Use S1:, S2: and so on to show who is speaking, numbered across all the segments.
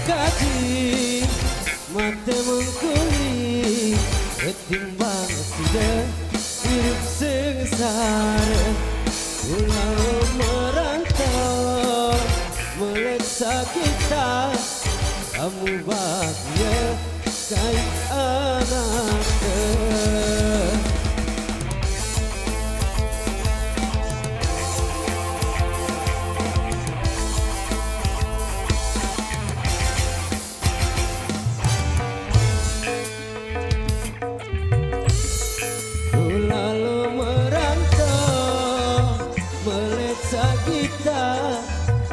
S1: Kati mata mengkuli ketimbang sudah hidup sengsara. Pulau merantau meleksa kita, kamu bahagia kait anaknya.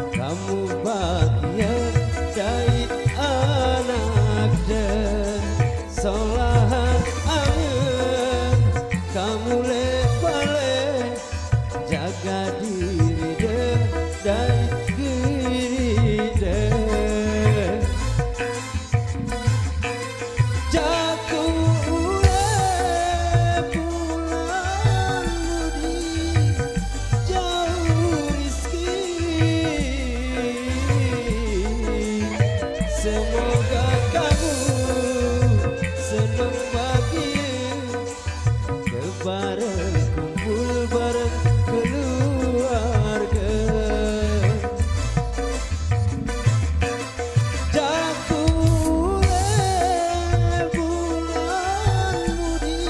S1: Kamu bahagia kait anak dan solahan angin. Kamu boleh jaga diri dan diri dan jatuh pulang mudi jauh semoga kamu senang bahagia lebaran kumpul bareng keluarga. Jatuh bulan mudi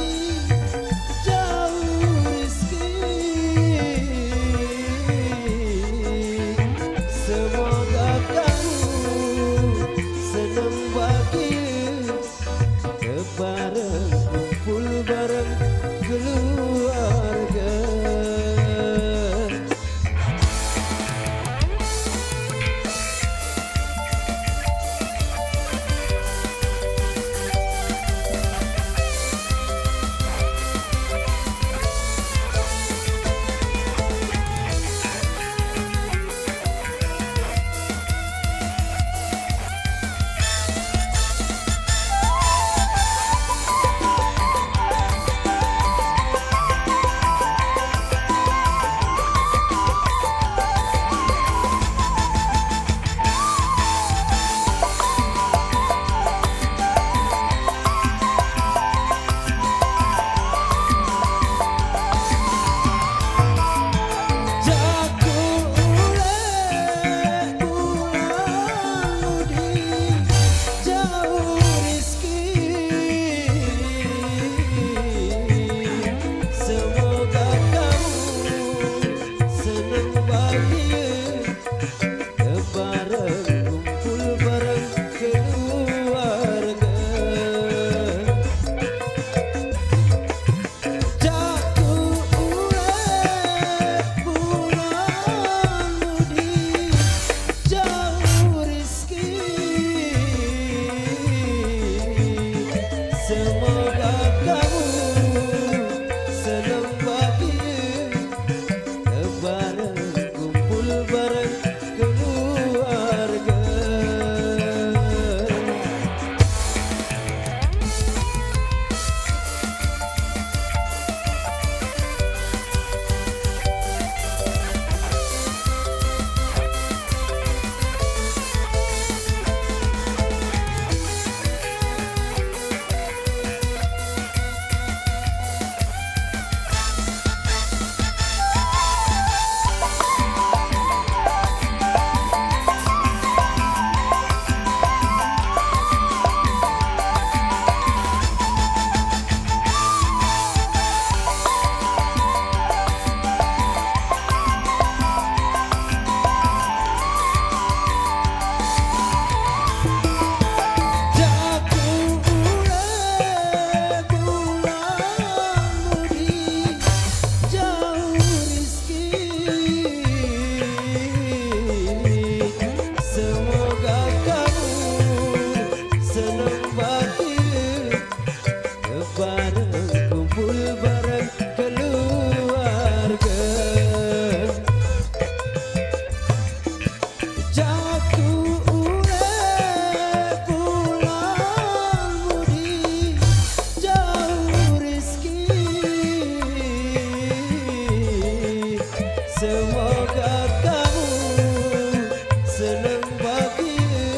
S1: jauh rezeki, semoga kamu senang bahagia lebaran kumpul bareng keluarga. Semoga kamu senang bahagia lebaran kumpul bareng keluarga. Semoga kamu senang bahagia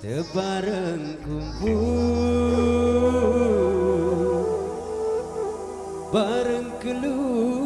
S1: Tebareng kumpul bareng keluarga.